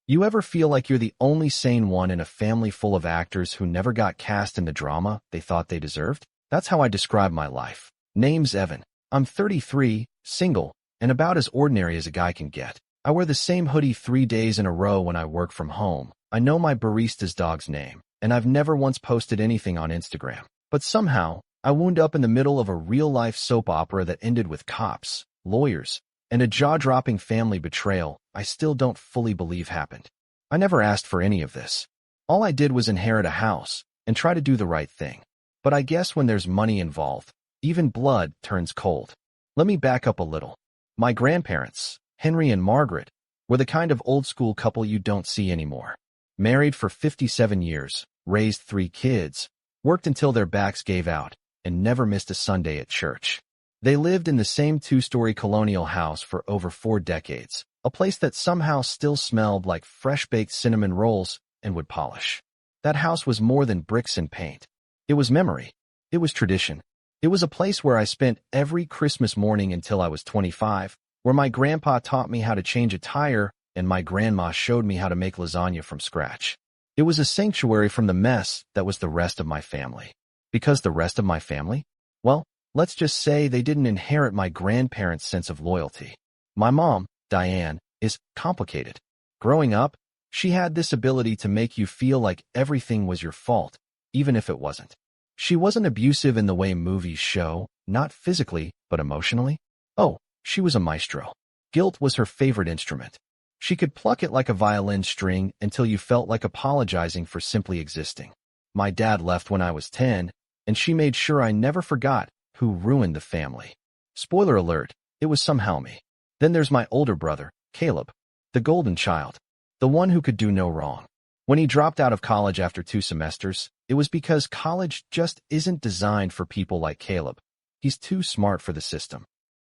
You ever feel like you're the only sane one in a family full of actors who never got cast in the drama they thought they deserved? That's how I describe my life. Name's Evan. I'm 33, single, and about as ordinary as a guy can get. I wear the same hoodie 3 days in a row when I work from home. I know my barista's dog's name, and I've never once posted anything on Instagram. But somehow, I wound up in the middle of a real-life soap opera that ended with cops, lawyers, and a jaw-dropping family betrayal I still don't fully believe happened. I never asked for any of this. All I did was inherit a house and try to do the right thing. But I guess when there's money involved, even blood turns cold. Let me back up a little. My grandparents, Henry and Margaret, were the kind of old-school couple you don't see anymore. Married for 57 years, raised 3 kids, worked until their backs gave out, and never missed a Sunday at church. They lived in the same 2-story colonial house for over 4 decades, a place that somehow still smelled like fresh-baked cinnamon rolls and wood polish. That house was more than bricks and paint. It was memory. It was tradition. It was a place where I spent every Christmas morning until I was 25, where my grandpa taught me how to change a tire and my grandma showed me how to make lasagna from scratch. It was a sanctuary from the mess that was the rest of my family. Because the rest of my family? Well, let's just say they didn't inherit my grandparents' sense of loyalty. My mom, Diane, is complicated. Growing up, she had this ability to make you feel like everything was your fault, even if it wasn't. She wasn't abusive in the way movies show, not physically, but emotionally. Oh, she was a maestro. Guilt was her favorite instrument. She could pluck it like a violin string until you felt like apologizing for simply existing. My dad left when I was 10, and she made sure I never forgot who ruined the family. Spoiler alert, it was somehow me. Then there's my older brother, Caleb, the golden child, the one who could do no wrong. When he dropped out of college after 2 semesters, it was because college just isn't designed for people like Caleb. He's too smart for the system.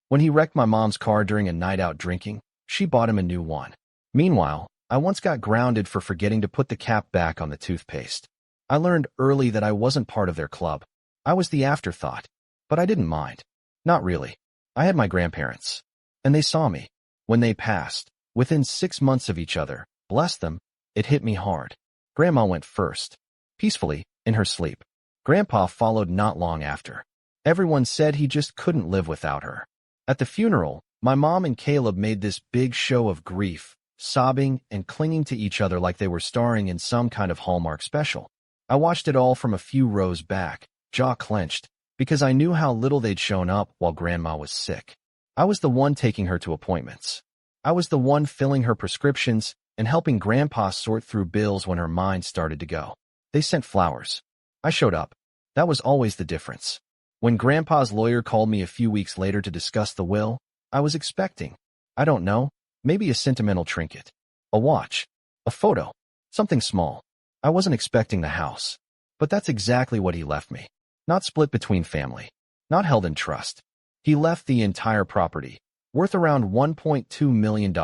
When he wrecked my mom's car during a night out drinking, she bought him a new one. Meanwhile, I once got grounded for forgetting to put the cap back on the toothpaste. I learned early that I wasn't part of their club. I was the afterthought. But I didn't mind. Not really. I had my grandparents. And they saw me. When they passed, within 6 months of each other, bless them, it hit me hard. Grandma went first. Peacefully, in her sleep. Grandpa followed not long after. Everyone said he just couldn't live without her. At the funeral, my mom and Caleb made this big show of grief, sobbing and clinging to each other like they were starring in some kind of Hallmark special. I watched it all from a few rows back, jaw clenched, because I knew how little they'd shown up while Grandma was sick. I was the one taking her to appointments. I was the one filling her prescriptions and helping Grandpa sort through bills when her mind started to go. They sent flowers. I showed up. That was always the difference. When Grandpa's lawyer called me a few weeks later to discuss the will, I was expecting, I don't know, maybe a sentimental trinket. A watch. A photo. Something small. I wasn't expecting the house. But that's exactly what he left me. Not split between family. Not held in trust. He left the entire property, worth around $1.2 million,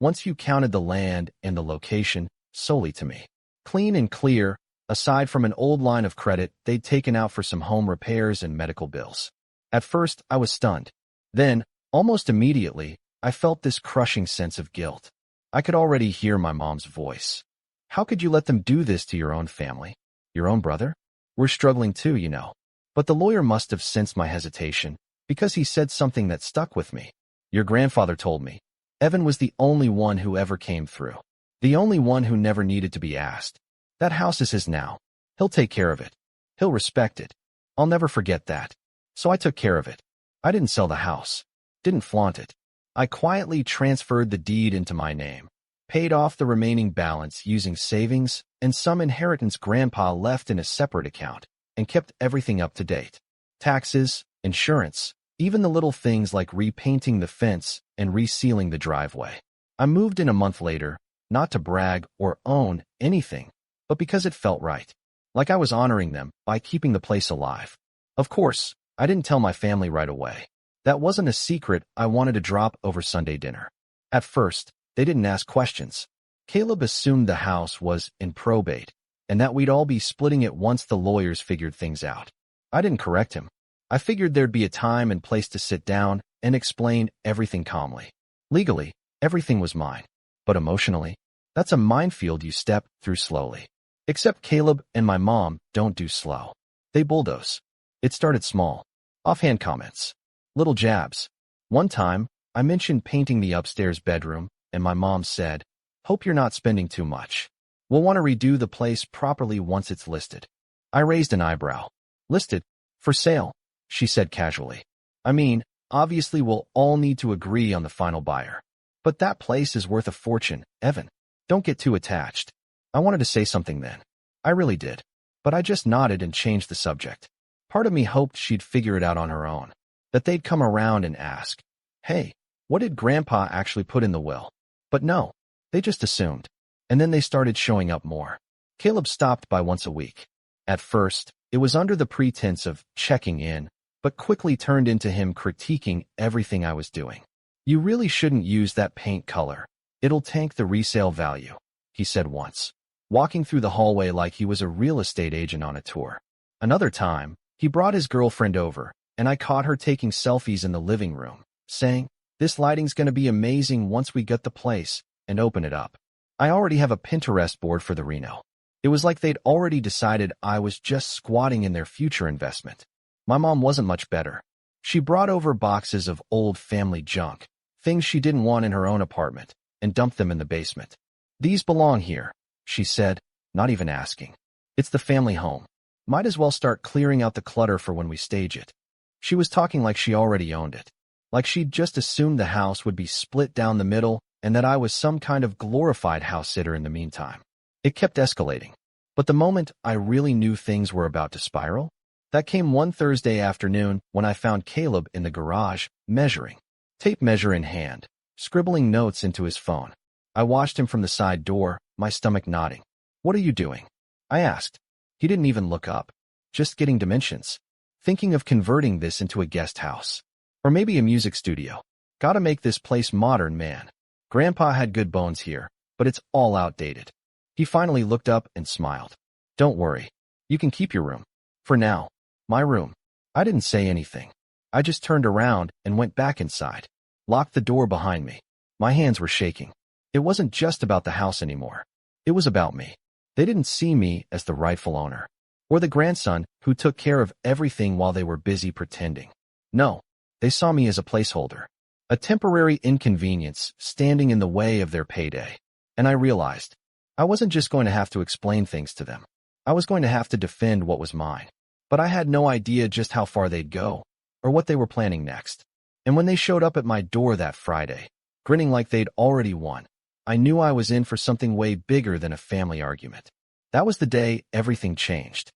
once you counted the land and the location, solely to me. Clean and clear, aside from an old line of credit they'd taken out for some home repairs and medical bills. At first, I was stunned. Then, almost immediately, I felt this crushing sense of guilt. I could already hear my mom's voice. How could you let them do this to your own family? Your own brother? We're struggling too, you know. But the lawyer must have sensed my hesitation, because he said something that stuck with me. Your grandfather told me. Evan was the only one who ever came through. The only one who never needed to be asked. That house is his now. He'll take care of it. He'll respect it. I'll never forget that. So I took care of it. I didn't sell the house. Didn't flaunt it. I quietly transferred the deed into my name. Paid off the remaining balance using savings and some inheritance Grandpa left in a separate account, and kept everything up to date. Taxes, insurance, even the little things like repainting the fence and resealing the driveway. I moved in a month later, not to brag or own anything, but because it felt right. Like I was honoring them by keeping the place alive. Of course, I didn't tell my family right away. That wasn't a secret I wanted to drop over Sunday dinner. At first, they didn't ask questions. Caleb assumed the house was in probate, and that we'd all be splitting it once the lawyers figured things out. I didn't correct him. I figured there'd be a time and place to sit down and explain everything calmly. Legally, everything was mine. But emotionally, That's a minefield you step through slowly. Except Caleb and my mom don't do slow. They bulldoze. It started small. Offhand comments. Little jabs. One time, I mentioned painting the upstairs bedroom, and my mom said, "Hope you're not spending too much. We'll want to redo the place properly once it's listed." I raised an eyebrow. "Listed? For sale?" she said casually. "I mean, obviously we'll all need to agree on the final buyer. But that place is worth a fortune, Evan. Don't get too attached." I wanted to say something then. I really did. But I just nodded and changed the subject. Part of me hoped she'd figure it out on her own. That they'd come around and ask, "Hey, what did Grandpa actually put in the will?" But no, they just assumed. And then they started showing up more. Caleb stopped by once a week. At first, it was under the pretense of checking in, but quickly turned into him critiquing everything I was doing. "You really shouldn't use that paint color. It'll tank the resale value," he said once, walking through the hallway like he was a real estate agent on a tour. Another time, he brought his girlfriend over, and I caught her taking selfies in the living room, saying, "This lighting's gonna be amazing once we get the place and open it up." I already have a Pinterest board for the reno. It was like they'd already decided I was just squatting in their future investment. My mom wasn't much better. She brought over boxes of old family junk, things she didn't want in her own apartment, and dumped them in the basement. "These belong here," she said, not even asking. "It's the family home. Might as well start clearing out the clutter for when we stage it." She was talking like she already owned it, like she'd just assumed the house would be split down the middle and that I was some kind of glorified house sitter in the meantime. It kept escalating. But the moment I really knew things were about to spiral, that came one Thursday afternoon when I found Caleb in the garage, measuring, tape measure in hand, scribbling notes into his phone. I watched him from the side door, my stomach nodding. "What are you doing?" I asked. He didn't even look up, just getting dimensions. "Thinking of converting this into a guest house. Or maybe a music studio. Gotta make this place modern, man. Grandpa had good bones here, but it's all outdated." He finally looked up and smiled. "Don't worry. You can keep your room. For now. My room." I didn't say anything. I just turned around and went back inside. Locked the door behind me. My hands were shaking. It wasn't just about the house anymore. It was about me. They didn't see me as the rightful owner, or the grandson who took care of everything while they were busy pretending. No, they saw me as a placeholder. A temporary inconvenience standing in the way of their payday. And I realized I wasn't just going to have to explain things to them. I was going to have to defend what was mine. But I had no idea just how far they'd go, or what they were planning next. And when they showed up at my door that Friday, grinning like they'd already won, I knew I was in for something way bigger than a family argument. That was the day everything changed.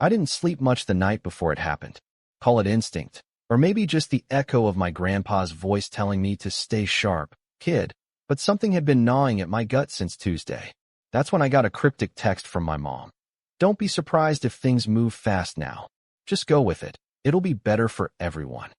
I didn't sleep much the night before it happened. Call it instinct. Or maybe just the echo of my grandpa's voice telling me to stay sharp, kid. But something had been gnawing at my gut since Tuesday. That's when I got a cryptic text from my mom. "Don't be surprised if things move fast now. Just go with it. It'll be better for everyone."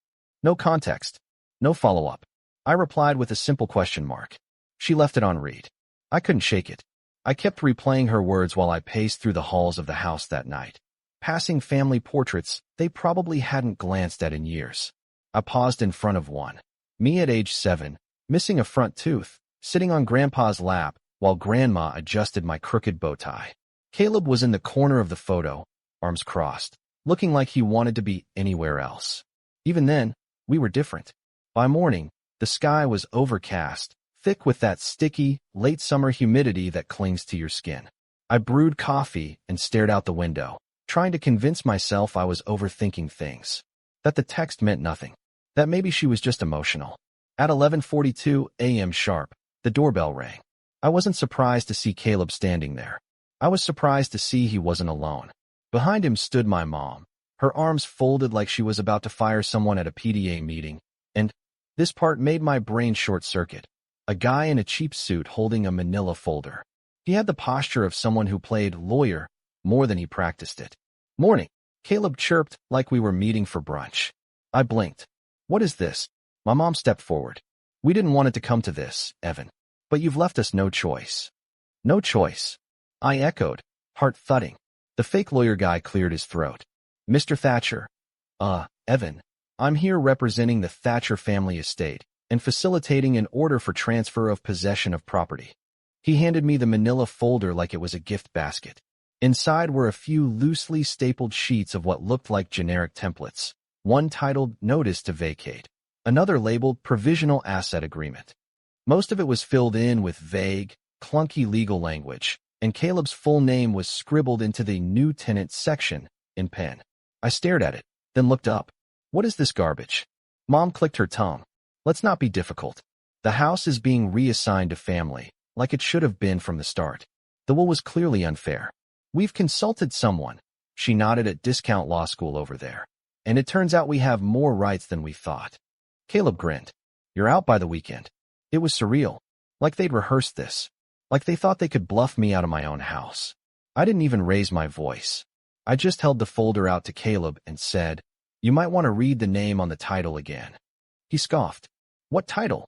No context. No follow-up. I replied with a simple question mark. She left it on read. I couldn't shake it. I kept replaying her words while I paced through the halls of the house that night. Passing family portraits they probably hadn't glanced at in years. I paused in front of one. Me at age 7, missing a front tooth, sitting on Grandpa's lap while Grandma adjusted my crooked bow tie. Caleb was in the corner of the photo, arms crossed, looking like he wanted to be anywhere else. Even then, we were different. By morning, the sky was overcast, thick with that sticky, late summer humidity that clings to your skin. I brewed coffee and stared out the window, trying to convince myself I was overthinking things. That the text meant nothing. That maybe she was just emotional. At 11:42 a.m. sharp, the doorbell rang. I wasn't surprised to see Caleb standing there. I was surprised to see he wasn't alone. Behind him stood my mom, her arms folded like she was about to fire someone at a PTA meeting, and this part made my brain short-circuit. A guy in a cheap suit holding a manila folder. He had the posture of someone who played lawyer more than he practiced it. "Morning," Caleb chirped like we were meeting for brunch. I blinked. "What is this?" My mom stepped forward. "We didn't want it to come to this, Evan. But you've left us no choice." "No choice?" I echoed, heart thudding. The fake lawyer guy cleared his throat. "Mr. Thatcher." Evan. I'm here representing the Thatcher family estate and facilitating an order for transfer of possession of property." He handed me the manila folder like it was a gift basket. Inside were a few loosely stapled sheets of what looked like generic templates, one titled Notice to Vacate, another labeled Provisional Asset Agreement. Most of it was filled in with vague, clunky legal language, and Caleb's full name was scribbled into the New Tenant section in pen. I stared at it, then looked up. What is this garbage? Mom clicked her tongue. Let's not be difficult. The house is being reassigned to family, like it should have been from the start. The will was clearly unfair. We've consulted someone. She nodded at Discount Law School over there. And it turns out we have more rights than we thought. Caleb grinned. You're out by the weekend. It was surreal. Like they'd rehearsed this. Like they thought they could bluff me out of my own house. I didn't even raise my voice. I just held the folder out to Caleb and said, You might want to read the name on the title again. He scoffed. What title?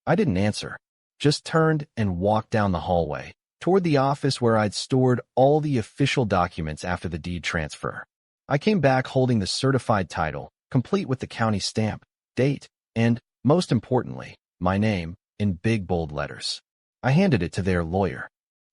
I didn't answer. Just turned and walked down the hallway, toward the office where I'd stored all the official documents after the deed transfer. I came back holding the certified title, complete with the county stamp, date, and, most importantly, my name, in big bold letters. I handed it to their lawyer.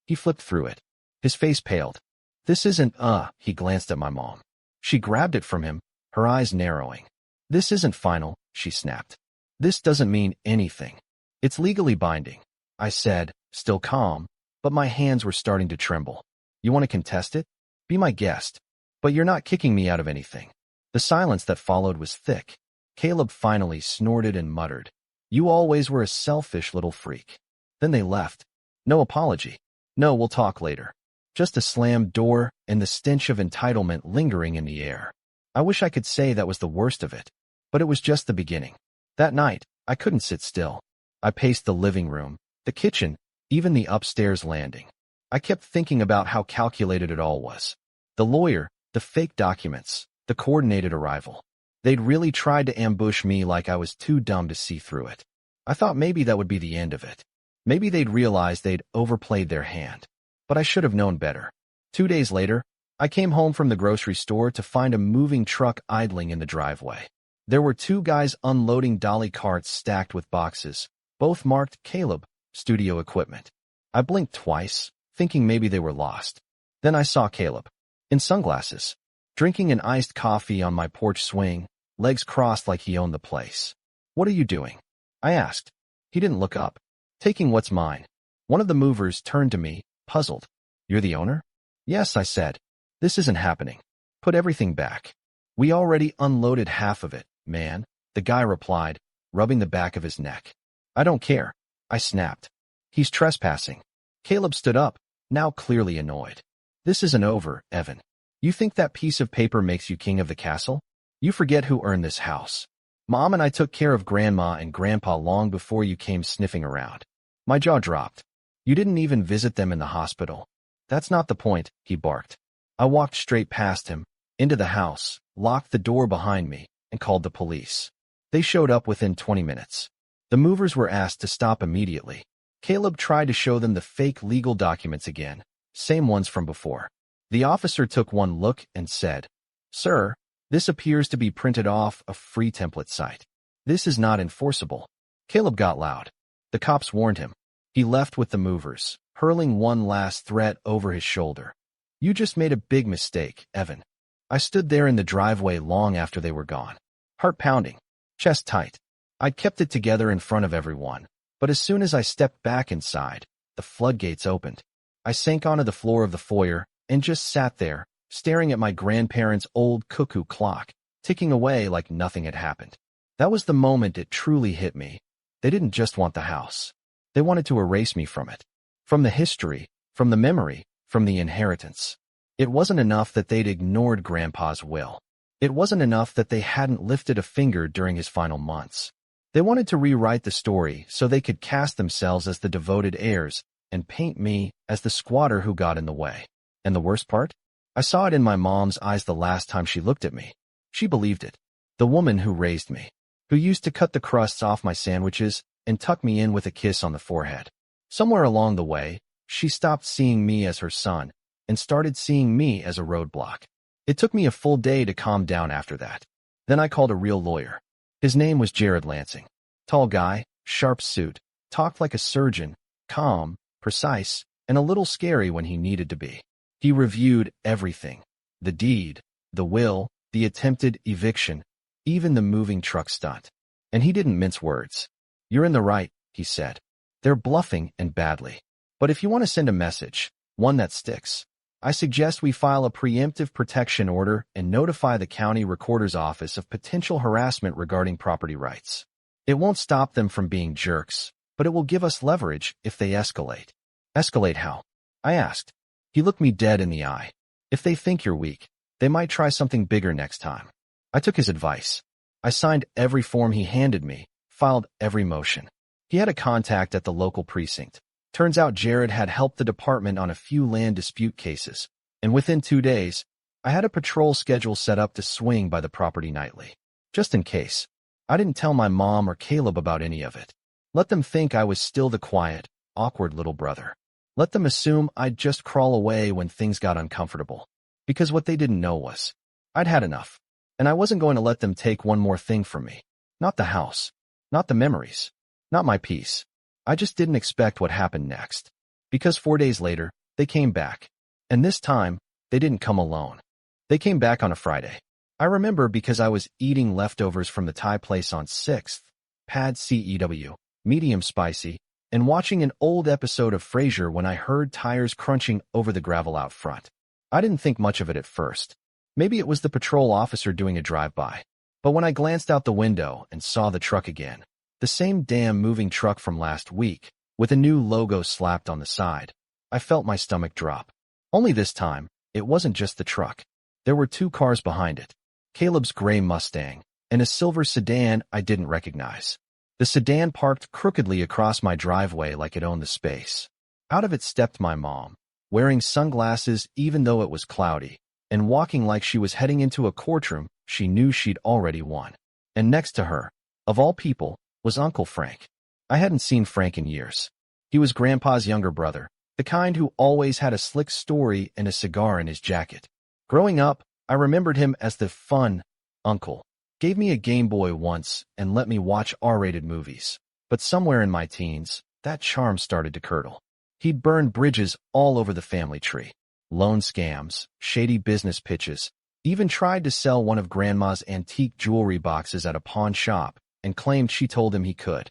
He flipped through it. His face paled. This isn't, he glanced at my mom. She grabbed it from him, her eyes narrowing. This isn't final, she snapped. This doesn't mean anything. It's legally binding, I said, still calm, but my hands were starting to tremble. You want to contest it? Be my guest. But you're not kicking me out of anything. The silence that followed was thick. Caleb finally snorted and muttered. You always were a selfish little freak. Then they left. No apology. No, we'll talk later. Just a slammed door and the stench of entitlement lingering in the air. I wish I could say that was the worst of it. But it was just the beginning. That night, I couldn't sit still. I paced the living room, the kitchen, even the upstairs landing. I kept thinking about how calculated it all was. The lawyer, the fake documents, the coordinated arrival. They'd really tried to ambush me like I was too dumb to see through it. I thought maybe that would be the end of it. Maybe they'd realized they'd overplayed their hand. But I should have known better. 2 days later, I came home from the grocery store to find a moving truck idling in the driveway. There were 2 guys unloading dolly carts stacked with boxes, both marked Caleb, studio equipment. I blinked twice, thinking maybe they were lost. Then I saw Caleb, in sunglasses, drinking an iced coffee on my porch swing, legs crossed like he owned the place. What are you doing? I asked. He didn't look up. Taking what's mine. One of the movers turned to me, puzzled. You're the owner? Yes, I said. This isn't happening. Put everything back. We already unloaded half of it, man, the guy replied, rubbing the back of his neck. I don't care. I snapped. He's trespassing. Caleb stood up, now clearly annoyed. This isn't over, Evan. You think that piece of paper makes you king of the castle? You forget who earned this house. Mom and I took care of Grandma and Grandpa long before you came sniffing around. My jaw dropped. You didn't even visit them in the hospital. That's not the point, he barked. I walked straight past him, into the house, locked the door behind me, and called the police. They showed up within 20 minutes. The movers were asked to stop immediately. Caleb tried to show them the fake legal documents again, same ones from before. The officer took one look and said, Sir, this appears to be printed off a free template site. This is not enforceable. Caleb got loud. The cops warned him. He left with the movers, hurling one last threat over his shoulder. You just made a big mistake, Evan. I stood there in the driveway long after they were gone. Heart pounding, chest tight. I'd kept it together in front of everyone, but as soon as I stepped back inside, the floodgates opened. I sank onto the floor of the foyer and just sat there, staring at my grandparents' old cuckoo clock, ticking away like nothing had happened. That was the moment it truly hit me. They didn't just want the house. They wanted to erase me from it. From the history, from the memory, from the inheritance. It wasn't enough that they'd ignored Grandpa's will. It wasn't enough that they hadn't lifted a finger during his final months. They wanted to rewrite the story so they could cast themselves as the devoted heirs and paint me as the squatter who got in the way. And the worst part? I saw it in my mom's eyes the last time she looked at me. She believed it. The woman who raised me, who used to cut the crusts off my sandwiches and tuck me in with a kiss on the forehead. Somewhere along the way, she stopped seeing me as her son and started seeing me as a roadblock. It took me a full day to calm down after that. Then I called a real lawyer. His name was Jared Lansing. Tall guy, sharp suit, talked like a surgeon, calm, precise, and a little scary when he needed to be. He reviewed everything. The deed, the will, the attempted eviction, even the moving truck stunt. And he didn't mince words. "You're in the right," he said. "They're bluffing and badly. But if you want to send a message, one that sticks, I suggest we file a preemptive protection order and notify the county recorder's office of potential harassment regarding property rights. It won't stop them from being jerks, but it will give us leverage if they escalate." "Escalate how?" I asked. He looked me dead in the eye. "If they think you're weak, they might try something bigger next time." I took his advice. I signed every form he handed me, filed every motion. He had a contact at the local precinct. Turns out Jared had helped the department on a few land dispute cases, and within 2 days, I had a patrol schedule set up to swing by the property nightly. Just in case. I didn't tell my mom or Caleb about any of it. Let them think I was still the quiet, awkward little brother. Let them assume I'd just crawl away when things got uncomfortable. Because what they didn't know was, I'd had enough, and I wasn't going to let them take one more thing from me. Not the house. Not the memories. Not my peace. I just didn't expect what happened next. Because 4 days later, they came back. And this time, they didn't come alone. They came back on a Friday. I remember because I was eating leftovers from the Thai place on 6th, pad CEW, medium spicy, and watching an old episode of Frasier when I heard tires crunching over the gravel out front. I didn't think much of it at first. Maybe it was the patrol officer doing a drive-by. But when I glanced out the window and saw the truck again, the same damn moving truck from last week, with a new logo slapped on the side, I felt my stomach drop. Only this time, it wasn't just the truck. There were 2 cars behind it. Caleb's gray Mustang, and a silver sedan I didn't recognize. The sedan parked crookedly across my driveway like it owned the space. Out of it stepped my mom, wearing sunglasses even though it was cloudy, and walking like she was heading into a courtroom she knew she'd already won. And next to her, of all people, was Uncle Frank. I hadn't seen Frank in years. He was Grandpa's younger brother, the kind who always had a slick story and a cigar in his jacket. Growing up, I remembered him as the fun uncle. Gave me a Game Boy once and let me watch R-rated movies. But somewhere in my teens, that charm started to curdle. He'd burned bridges all over the family tree. Loan scams, shady business pitches, even tried to sell one of Grandma's antique jewelry boxes at a pawn shop and claimed she told him he could.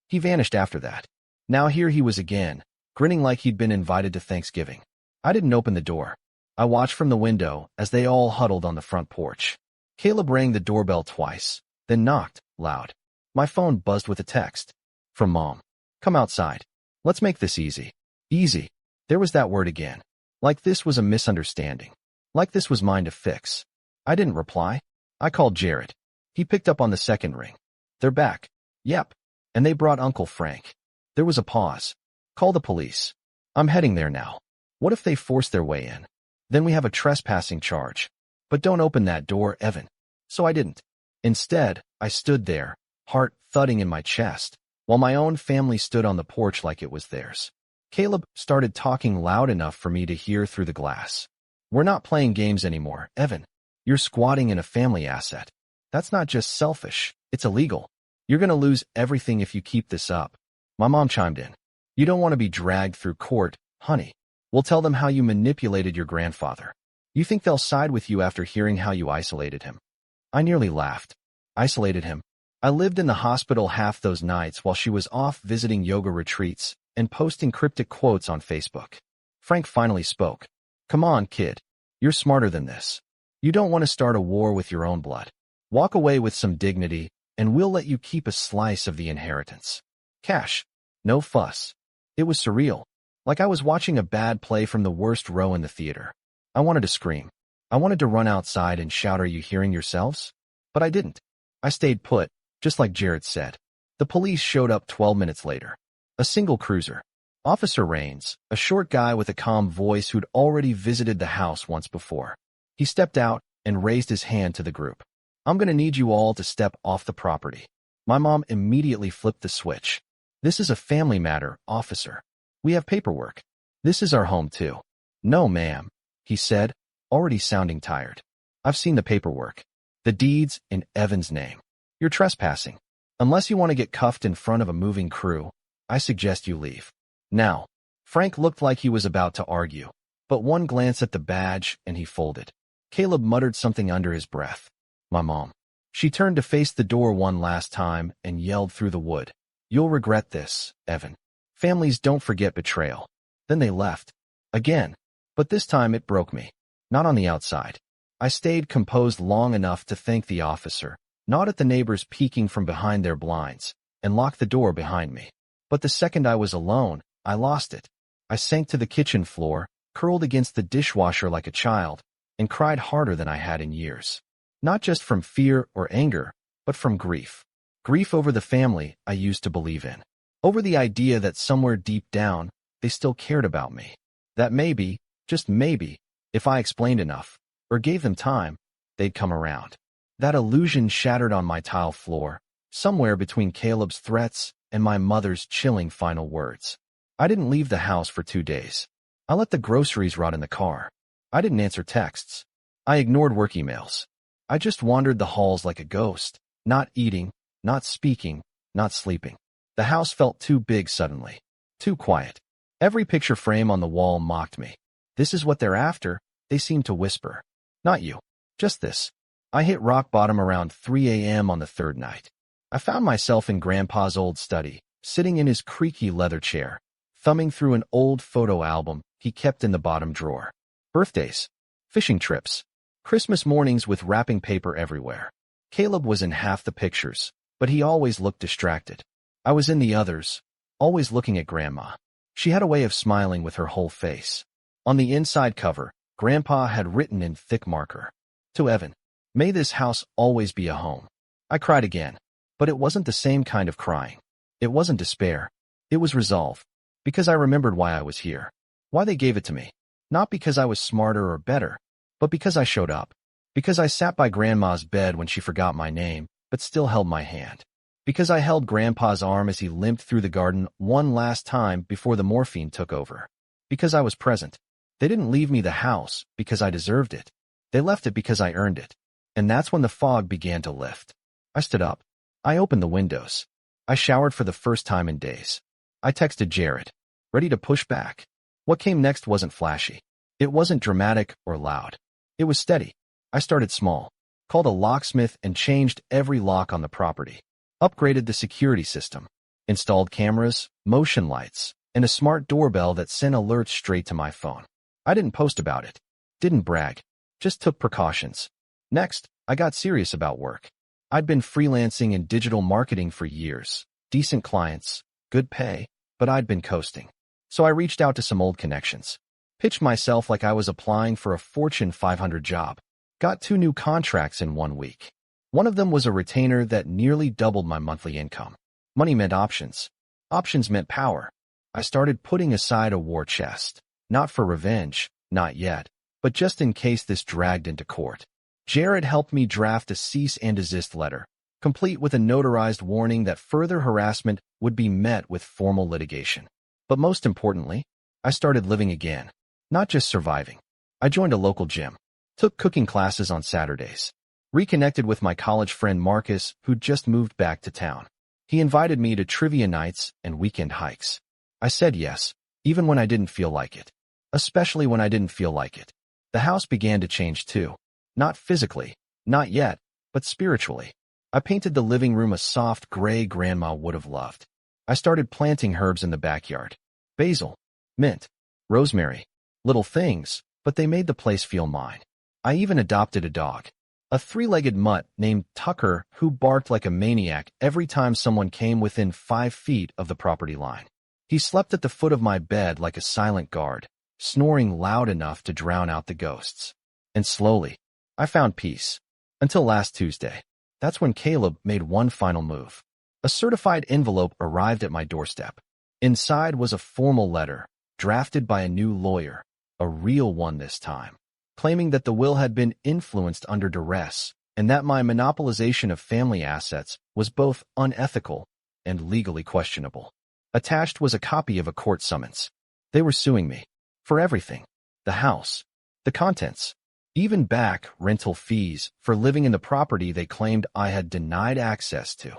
He vanished after that. Now here he was again, grinning like he'd been invited to Thanksgiving. I didn't open the door. I watched from the window as they all huddled on the front porch. Caleb rang the doorbell twice, then knocked, loud. My phone buzzed with a text. From Mom. "Come outside. Let's make this easy." Easy. There was that word again. Like this was a misunderstanding. Like this was mine to fix. I didn't reply. I called Jared. He picked up on the second ring. "They're back." "Yep. And they brought Uncle Frank." There was a pause. "Call the police. I'm heading there now. What if they force their way in? Then we have a trespassing charge. But don't open that door, Evan." So I didn't. Instead, I stood there, heart thudding in my chest, while my own family stood on the porch like it was theirs. Caleb started talking loud enough for me to hear through the glass. "We're not playing games anymore, Evan. You're squatting in a family asset. That's not just selfish, it's illegal. You're going to lose everything if you keep this up." My mom chimed in. "You don't want to be dragged through court, honey. We'll tell them how you manipulated your grandfather. You think they'll side with you after hearing how you isolated him?" I nearly laughed. Isolated him. I lived in the hospital half those nights while she was off visiting yoga retreats and posting cryptic quotes on Facebook. Frank finally spoke. "Come on, kid. You're smarter than this. You don't want to start a war with your own blood. Walk away with some dignity, and we'll let you keep a slice of the inheritance. Cash. No fuss." It was surreal. Like I was watching a bad play from the worst row in the theater. I wanted to scream. I wanted to run outside and shout, "Are you hearing yourselves?" But I didn't. I stayed put, just like Jared said. The police showed up 12 minutes later. A single cruiser. Officer Rains, a short guy with a calm voice who'd already visited the house once before. He stepped out and raised his hand to the group. "I'm going to need you all to step off the property." My mom immediately flipped the switch. "This is a family matter, officer. We have paperwork. This is our home too." "No, ma'am," he said, already sounding tired. "I've seen the paperwork. The deed's in Evan's name. You're trespassing. Unless you want to get cuffed in front of a moving crew, I suggest you leave. Now." Frank looked like he was about to argue, but one glance at the badge and he folded. Caleb muttered something under his breath. My mom. She turned to face the door one last time and yelled through the wood. You'll regret this, Evan. Families don't forget betrayal. Then they left. Again. But this time it broke me. Not on the outside. I stayed composed long enough to thank the officer, nod at the neighbors peeking from behind their blinds, and lock the door behind me. But the second I was alone, I lost it. I sank to the kitchen floor, curled against the dishwasher like a child, and cried harder than I had in years. Not just from fear or anger, but from grief. Grief over the family I used to believe in. Over the idea that somewhere deep down, they still cared about me. That maybe, just maybe, if I explained enough, or gave them time, they'd come around. That illusion shattered on my tile floor, somewhere between Caleb's threats and my mother's chilling final words. I didn't leave the house for 2 days. I let the groceries rot in the car. I didn't answer texts. I ignored work emails. I just wandered the halls like a ghost, not eating, not speaking, not sleeping. The house felt too big suddenly, too quiet. Every picture frame on the wall mocked me. This is what they're after, they seemed to whisper. Not you. Just this. I hit rock bottom around 3 a.m. on the third night. I found myself in Grandpa's old study, sitting in his creaky leather chair, thumbing through an old photo album he kept in the bottom drawer. Birthdays, fishing trips, Christmas mornings with wrapping paper everywhere. Caleb was in half the pictures, but he always looked distracted. I was in the others, always looking at Grandma. She had a way of smiling with her whole face. On the inside cover, Grandpa had written in thick marker, "To Evan, may this house always be a home." I cried again, but it wasn't the same kind of crying. It wasn't despair. It was resolve, because I remembered why I was here, why they gave it to me. Not because I was smarter or better, but because I showed up. Because I sat by Grandma's bed when she forgot my name, but still held my hand. Because I held Grandpa's arm as he limped through the garden one last time before the morphine took over. Because I was present. They didn't leave me the house because I deserved it. They left it because I earned it. And that's when the fog began to lift. I stood up. I opened the windows. I showered for the first time in days. I texted Jared, ready to push back. What came next wasn't flashy. It wasn't dramatic or loud. It was steady. I started small, called a locksmith and changed every lock on the property, upgraded the security system, installed cameras, motion lights, and a smart doorbell that sent alerts straight to my phone. I didn't post about it, didn't brag, just took precautions. Next, I got serious about work. I'd been freelancing in digital marketing for years, decent clients, good pay, but I'd been coasting. So I reached out to some old connections, pitched myself like I was applying for a Fortune 500 job, got 2 new contracts in 1 week. One of them was a retainer that nearly doubled my monthly income. Money meant options. Options meant power. I started putting aside a war chest, not for revenge, not yet, but just in case this dragged into court. Jared helped me draft a cease and desist letter, complete with a notarized warning that further harassment would be met with formal litigation. But most importantly, I started living again, not just surviving. I joined a local gym, took cooking classes on Saturdays, reconnected with my college friend Marcus, who'd just moved back to town. He invited me to trivia nights and weekend hikes. I said yes, even when I didn't feel like it. Especially when I didn't feel like it. The house began to change too. Not physically, not yet, but spiritually. I painted the living room a soft gray Grandma would have loved. I started planting herbs in the backyard. Basil, mint, rosemary, little things, but they made the place feel mine. I even adopted a dog. A 3-legged mutt named Tucker who barked like a maniac every time someone came within 5 feet of the property line. He slept at the foot of my bed like a silent guard, snoring loud enough to drown out the ghosts. And slowly, I found peace. Until last Tuesday. That's when Caleb made one final move. A certified envelope arrived at my doorstep. Inside was a formal letter, drafted by a new lawyer, a real one this time, claiming that the will had been influenced under duress and that my monopolization of family assets was both unethical and legally questionable. Attached was a copy of a court summons. They were suing me for everything, the house, the contents, even back rental fees for living in the property they claimed I had denied access to.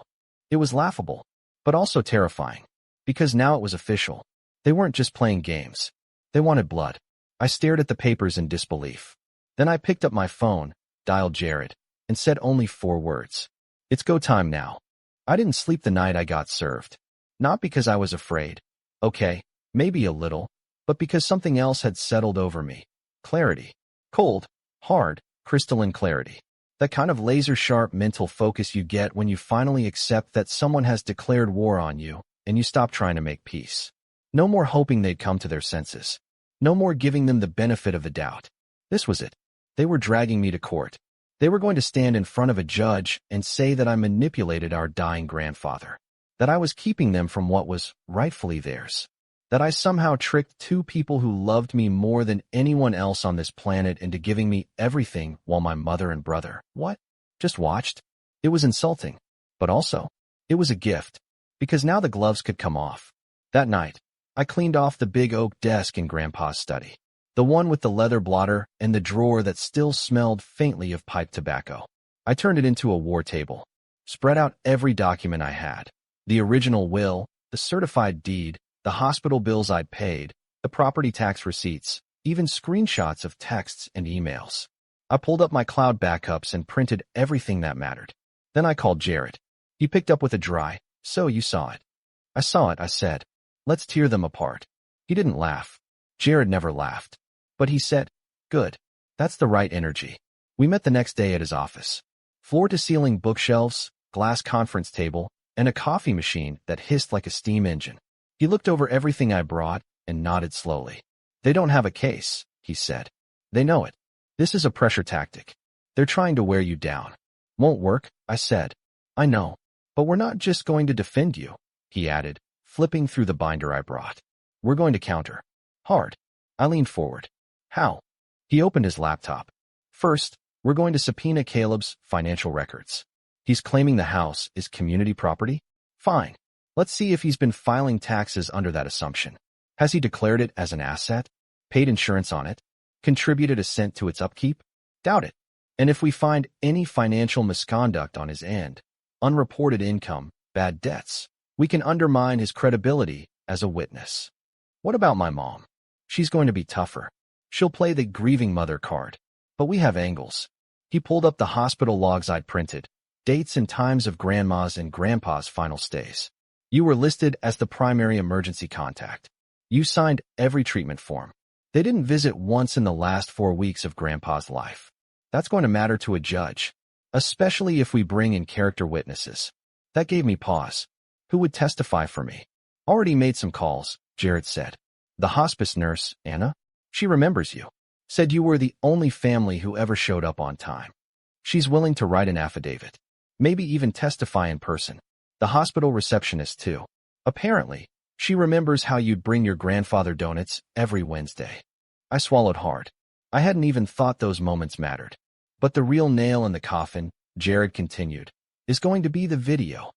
It was laughable, but also terrifying, because now it was official. They weren't just playing games. They wanted blood. I stared at the papers in disbelief. Then I picked up my phone, dialed Jared, and said only 4 words. It's go time now. I didn't sleep the night I got served. Not because I was afraid. Okay, maybe a little, but because something else had settled over me. Clarity. Cold, hard, crystalline clarity. That kind of laser-sharp mental focus you get when you finally accept that someone has declared war on you and you stop trying to make peace. No more hoping they'd come to their senses. No more giving them the benefit of the doubt. This was it. They were dragging me to court. They were going to stand in front of a judge and say that I manipulated our dying grandfather. That I was keeping them from what was rightfully theirs. That I somehow tricked 2 people who loved me more than anyone else on this planet into giving me everything while my mother and brother, just watched? It was insulting. But also, it was a gift. Because now the gloves could come off. That night, I cleaned off the big oak desk in Grandpa's study. The one with the leather blotter and the drawer that still smelled faintly of pipe tobacco. I turned it into a war table. Spread out every document I had. The original will, the certified deed, the hospital bills I'd paid, the property tax receipts, even screenshots of texts and emails. I pulled up my cloud backups and printed everything that mattered. Then I called Jared. He picked up with a dry, "So you saw it." "I saw it," I said. "Let's tear them apart." He didn't laugh. Jared never laughed. But he said, "Good. That's the right energy." We met the next day at his office. Floor-to-ceiling bookshelves, glass conference table, and a coffee machine that hissed like a steam engine. He looked over everything I brought and nodded slowly. "They don't have a case," he said. "They know it. This is a pressure tactic. They're trying to wear you down." "Won't work," I said. "I know. But we're not just going to defend you," he added, flipping through the binder I brought. "We're going to counter. Hard." I leaned forward. "How?" He opened his laptop. "First, we're going to subpoena Caleb's financial records. He's claiming the house is community property? Fine. Let's see if he's been filing taxes under that assumption. Has he declared it as an asset? Paid insurance on it? Contributed a cent to its upkeep? Doubt it. And if we find any financial misconduct on his end, unreported income, bad debts, we can undermine his credibility as a witness. What about my mom? She's going to be tougher. She'll play the grieving mother card. But we have angles." He pulled up the hospital logs I'd printed, dates and times of Grandma's and Grandpa's final stays. "You were listed as the primary emergency contact. You signed every treatment form. They didn't visit once in the last 4 weeks of Grandpa's life. That's going to matter to a judge, especially if we bring in character witnesses." That gave me pause. "Who would testify for me?" "Already made some calls," Jared said. "The hospice nurse, Anna? She remembers you. Said you were the only family who ever showed up on time. She's willing to write an affidavit. Maybe even testify in person. The hospital receptionist, too. Apparently, she remembers how you'd bring your grandfather donuts every Wednesday." I swallowed hard. I hadn't even thought those moments mattered. "But the real nail in the coffin," Jared continued, "is going to be the video."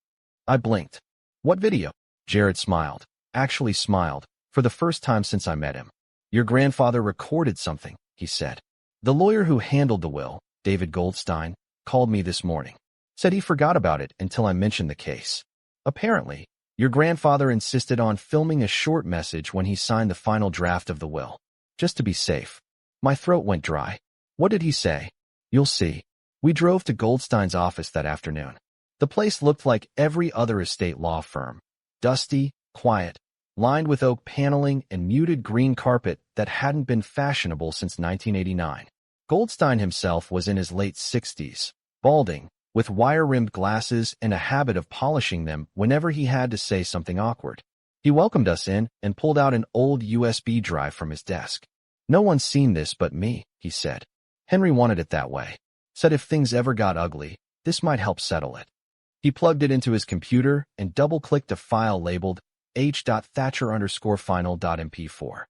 I blinked. "What video?" Jared smiled. Actually smiled, for the first time since I met him. "Your grandfather recorded something," he said. "The lawyer who handled the will, David Goldstein, called me this morning. Said he forgot about it until I mentioned the case. Apparently, your grandfather insisted on filming a short message when he signed the final draft of the will, just to be safe." My throat went dry. "What did he say?" "You'll see." We drove to Goldstein's office that afternoon. The place looked like every other estate law firm. Dusty, quiet, lined with oak paneling and muted green carpet that hadn't been fashionable since 1989. Goldstein himself was in his late 60s, balding, with wire-rimmed glasses and a habit of polishing them whenever he had to say something awkward. He welcomed us in and pulled out an old USB drive from his desk. "No one's seen this but me," he said. "Henry wanted it that way. Said if things ever got ugly, this might help settle it." He plugged it into his computer and double-clicked a file labeled h.thatcher_final.mp4.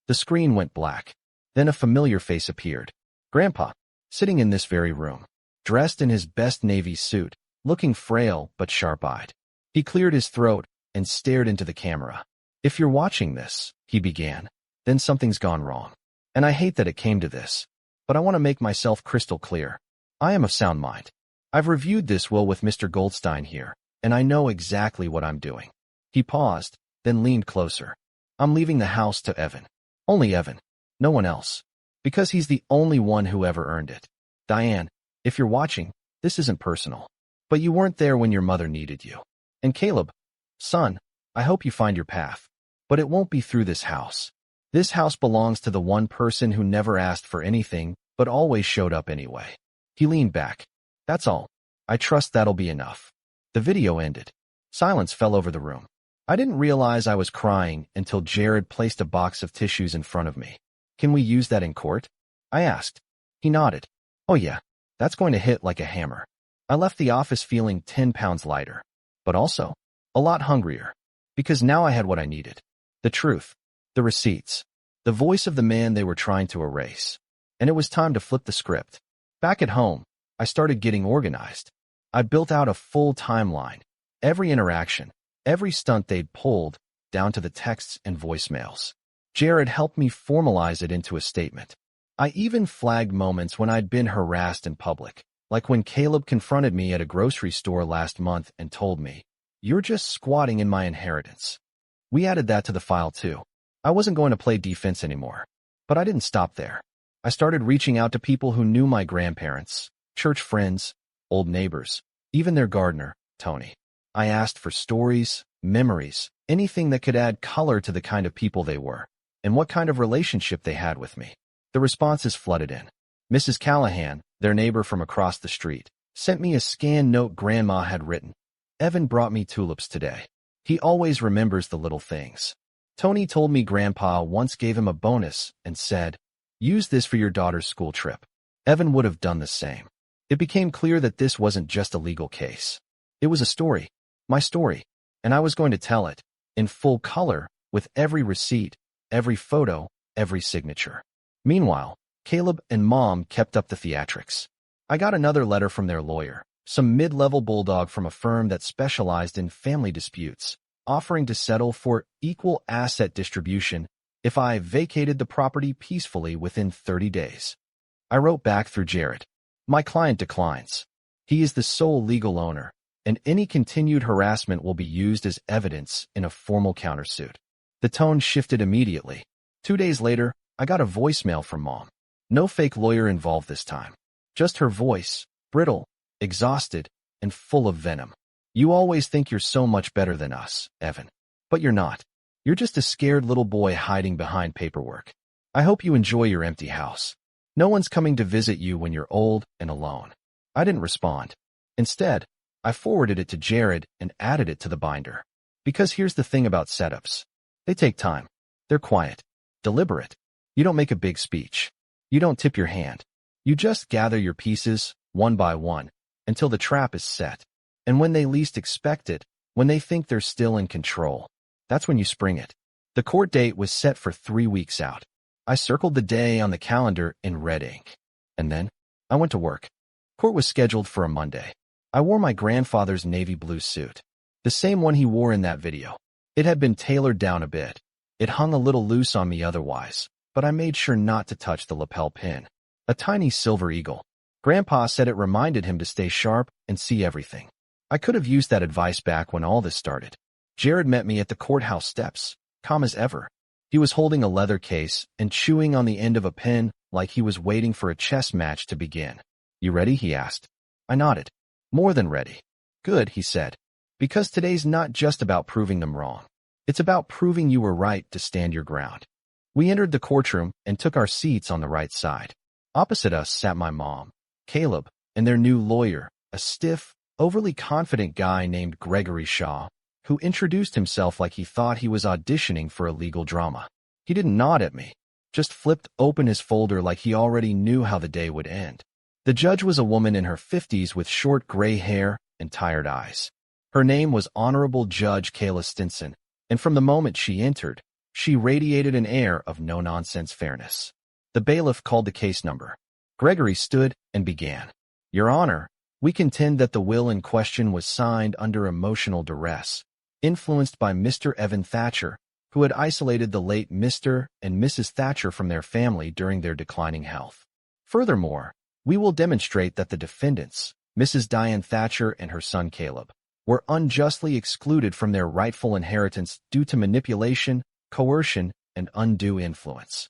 The screen went black. Then a familiar face appeared. Grandpa, sitting in this very room, dressed in his best navy suit, looking frail but sharp-eyed. He cleared his throat and stared into the camera. "If you're watching this," he began, "then something's gone wrong. And I hate that it came to this. But I want to make myself crystal clear. I am of sound mind. I've reviewed this will with Mr. Goldstein here, and I know exactly what I'm doing." He paused, then leaned closer. I'm leaving the house to Evan. Only Evan. No one else. Because he's the only one who ever earned it. Diane, if you're watching, this isn't personal. But you weren't there when your mother needed you. And Caleb, son, I hope you find your path. But it won't be through this house. This house belongs to the one person who never asked for anything, but always showed up anyway. He leaned back. That's all. I trust that'll be enough. The video ended. Silence fell over the room. I didn't realize I was crying until Jared placed a box of tissues in front of me. Can we use that in court? I asked. He nodded. Oh yeah, that's going to hit like a hammer. I left the office feeling 10 pounds lighter, but also a lot hungrier, because now I had what I needed. The truth, the receipts, the voice of the man they were trying to erase. And it was time to flip the script. Back at home, I started getting organized. I built out a full timeline, every interaction, every stunt they'd pulled, down to the texts and voicemails. Jared helped me formalize it into a statement. I even flagged moments when I'd been harassed in public, like when Caleb confronted me at a grocery store last month and told me, "You're just squatting in my inheritance." We added that to the file too. I wasn't going to play defense anymore. But I didn't stop there. I started reaching out to people who knew my grandparents, church friends, old neighbors, even their gardener, Tony. I asked for stories, memories, anything that could add color to the kind of people they were, and what kind of relationship they had with me. The responses flooded in. Mrs. Callahan, their neighbor from across the street, sent me a scanned note Grandma had written. Evan brought me tulips today. He always remembers the little things. Tony told me Grandpa once gave him a bonus and said, "Use this for your daughter's school trip." Evan would have done the same. It became clear that this wasn't just a legal case. It was a story, my story, and I was going to tell it, in full color, with every receipt, every photo, every signature. Meanwhile, Caleb and Mom kept up the theatrics. I got another letter from their lawyer, some mid-level bulldog from a firm that specialized in family disputes, offering to settle for equal asset distribution if I vacated the property peacefully within 30 days. I wrote back through Jared. My client declines. He is the sole legal owner, and any continued harassment will be used as evidence in a formal countersuit. The tone shifted immediately. 2 days later, I got a voicemail from Mom. No fake lawyer involved this time. Just her voice, brittle, exhausted, and full of venom. "You always think you're so much better than us, Evan. But you're not. You're just a scared little boy hiding behind paperwork. I hope you enjoy your empty house. No one's coming to visit you when you're old and alone." I didn't respond. Instead, I forwarded it to Jared and added it to the binder. Because here's the thing about setups. They take time. They're quiet, deliberate. You don't make a big speech. You don't tip your hand. You just gather your pieces, one by one, until the trap is set. And when they least expect it, when they think they're still in control, that's when you spring it. The court date was set for 3 weeks out. I circled the day on the calendar in red ink. And then, I went to work. Court was scheduled for a Monday. I wore my grandfather's navy blue suit, the same one he wore in that video. It had been tailored down a bit. It hung a little loose on me otherwise, but I made sure not to touch the lapel pin. A tiny silver eagle. Grandpa said it reminded him to stay sharp and see everything. I could have used that advice back when all this started. Jared met me at the courthouse steps, calm as ever. He was holding a leather case and chewing on the end of a pen like he was waiting for a chess match to begin. "You ready?" he asked. I nodded. "More than ready." "Good," he said. "Because today's not just about proving them wrong. It's about proving you were right to stand your ground." We entered the courtroom and took our seats on the right side. Opposite us sat my mom, Caleb, and their new lawyer, a stiff, overly confident guy named Gregory Shaw, who introduced himself like he thought he was auditioning for a legal drama. He didn't nod at me, just flipped open his folder like he already knew how the day would end. The judge was a woman in her 50s with short gray hair and tired eyes. Her name was Honorable Judge Kayla Stinson, and from the moment she entered, she radiated an air of no-nonsense fairness. The bailiff called the case number. Gregory stood and began. "Your Honor, we contend that the will in question was signed under emotional duress, influenced by Mr. Evan Thatcher, who had isolated the late Mr. and Mrs. Thatcher from their family during their declining health. Furthermore, we will demonstrate that the defendants, Mrs. Diane Thatcher and her son Caleb, were unjustly excluded from their rightful inheritance due to manipulation, coercion, and undue influence.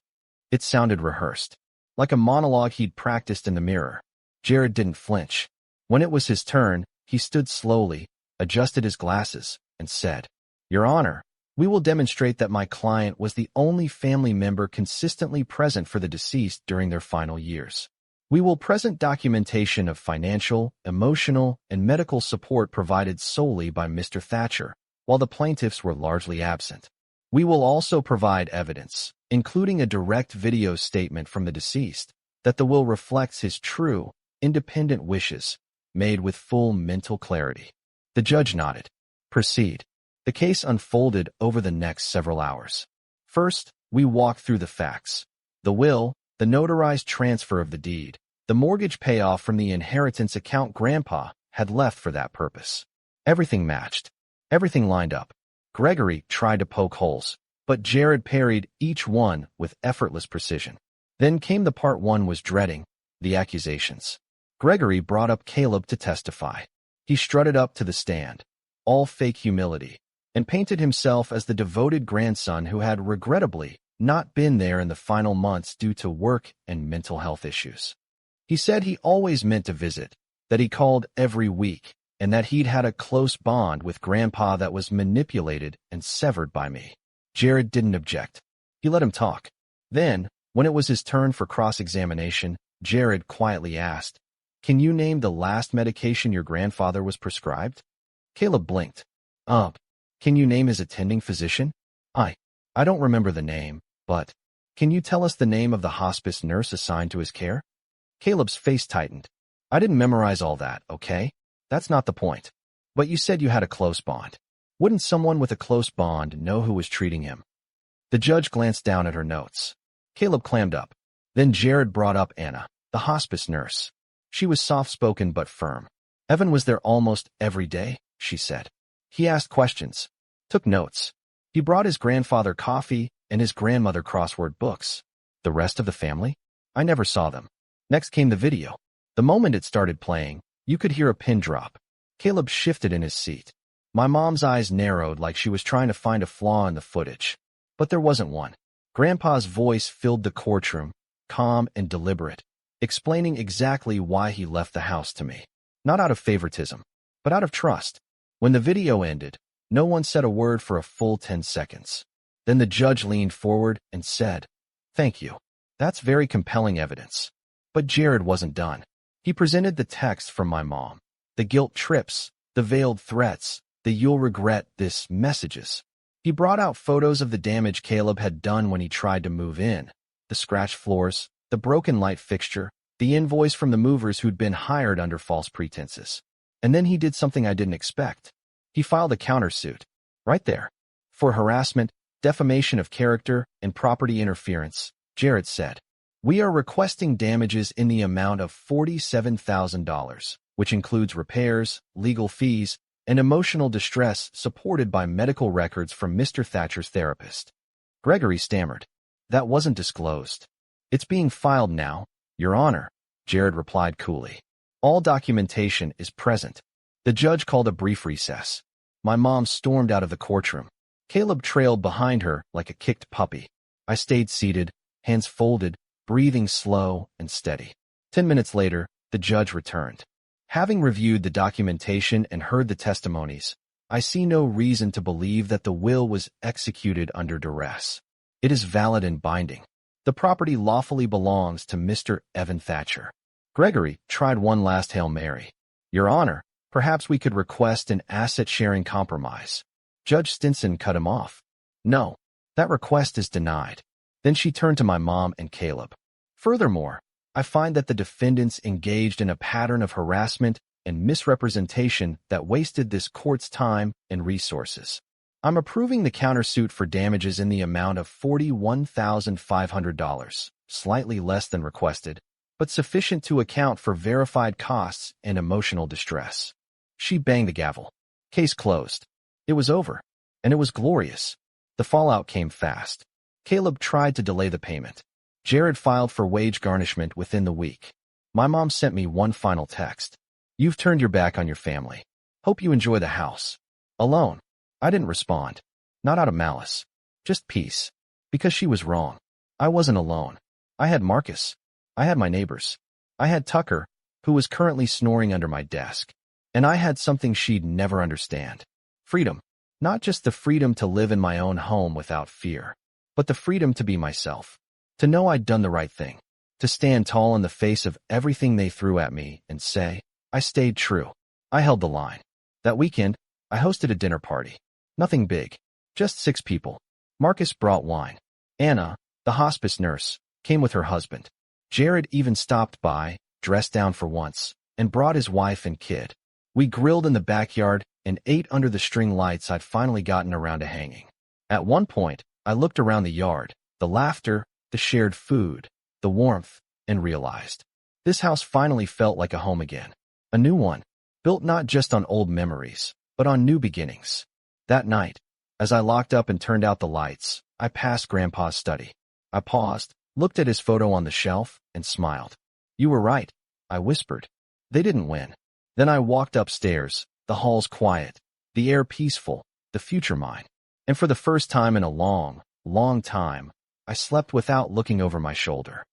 It sounded rehearsed, like a monologue he'd practiced in the mirror. Jared didn't flinch. When it was his turn, he stood slowly, adjusted his glasses, and said, "Your Honor, we will demonstrate that my client was the only family member consistently present for the deceased during their final years. We will present documentation of financial, emotional, and medical support provided solely by Mr. Thatcher, while the plaintiffs were largely absent. We will also provide evidence, including a direct video statement from the deceased, that the will reflects his true, independent wishes, made with full mental clarity." The judge nodded. "Proceed." The case unfolded over the next several hours. First, we walked through the facts. The will, the notarized transfer of the deed, the mortgage payoff from the inheritance account Grandpa had left for that purpose. Everything matched. Everything lined up. Gregory tried to poke holes, but Jared parried each one with effortless precision. Then came the part one was dreading, the accusations. Gregory brought up Caleb to testify. He strutted up to the stand, all fake humility, and painted himself as the devoted grandson who had regrettably not been there in the final months due to work and mental health issues. He said he always meant to visit, that he called every week, and that he'd had a close bond with Grandpa that was manipulated and severed by me. Jared didn't object. He let him talk. Then, when it was his turn for cross-examination, Jared quietly asked, "Can you name the last medication your grandfather was prescribed?" Caleb blinked. Can you name his attending physician?" I don't remember the name, but can you tell us the name of the hospice nurse assigned to his care?" Caleb's face tightened. "I didn't memorize all that, okay? That's not the point. But you said you had a close bond. Wouldn't someone with a close bond know who was treating him?" The judge glanced down at her notes. Caleb clammed up. Then Jared brought up Anna, the hospice nurse. She was soft-spoken but firm. "Evan was there almost every day," she said. "He asked questions, took notes. He brought his grandfather coffee and his grandmother crossword books. The rest of the family? I never saw them." Next came the video. The moment it started playing, you could hear a pin drop. Caleb shifted in his seat. My mom's eyes narrowed like she was trying to find a flaw in the footage. But there wasn't one. Grandpa's voice filled the courtroom, calm and deliberate, explaining exactly why he left the house to me. Not out of favoritism, but out of trust. When the video ended, no one said a word for a full 10 seconds. Then the judge leaned forward and said, "Thank you. That's very compelling evidence." But Jared wasn't done. He presented the text from my mom, the guilt trips, the veiled threats, the "you'll regret this" messages. He brought out photos of the damage Caleb had done when he tried to move in, the scratched floors, the broken light fixture, the invoice from the movers who'd been hired under false pretenses. And then he did something I didn't expect. He filed a countersuit, right there, for harassment, defamation of character, and property interference. Jared said, "We are requesting damages in the amount of $47,000, which includes repairs, legal fees, and emotional distress supported by medical records from Mr. Thatcher's therapist." Gregory stammered. "That wasn't disclosed." "It's being filed now, Your Honor," Jared replied coolly. "All documentation is present." The judge called a brief recess. My mom stormed out of the courtroom. Caleb trailed behind her like a kicked puppy. I stayed seated, hands folded, breathing slow and steady. 10 minutes later, the judge returned. "Having reviewed the documentation and heard the testimonies, I see no reason to believe that the will was executed under duress. It is valid and binding. The property lawfully belongs to Mr. Evan Thatcher." Gregory tried one last Hail Mary. "Your Honor, perhaps we could request an asset-sharing compromise." Judge Stinson cut him off. "No, that request is denied." Then she turned to my mom and Caleb. "Furthermore, I find that the defendants engaged in a pattern of harassment and misrepresentation that wasted this court's time and resources. I'm approving the countersuit for damages in the amount of $41,500, slightly less than requested, but sufficient to account for verified costs and emotional distress." She banged the gavel. Case closed. It was over, and it was glorious. The fallout came fast. Caleb tried to delay the payment. Jared filed for wage garnishment within the week. My mom sent me one final text. "You've turned your back on your family. Hope you enjoy the house." Alone. I didn't respond. Not out of malice. Just peace. Because she was wrong. I wasn't alone. I had Marcus. I had my neighbors. I had Tucker, who was currently snoring under my desk. And I had something she'd never understand. Freedom. Not just the freedom to live in my own home without fear, but the freedom to be myself. To know I'd done the right thing. To stand tall in the face of everything they threw at me and say, I stayed true. I held the line. That weekend, I hosted a dinner party. Nothing big. Just 6 people. Marcus brought wine. Anna, the hospice nurse, came with her husband. Jared even stopped by, dressed down for once, and brought his wife and kid. We grilled in the backyard and ate under the string lights I'd finally gotten around to hanging. At one point, I looked around the yard, the laughter, the shared food, the warmth, and realized this house finally felt like a home again. A new one, built not just on old memories, but on new beginnings. That night, as I locked up and turned out the lights, I passed Grandpa's study. I paused, looked at his photo on the shelf, and smiled. You were right, I whispered. They didn't win. Then I walked upstairs, the halls quiet, the air peaceful, the future mine. And for the first time in a long, long time, I slept without looking over my shoulder.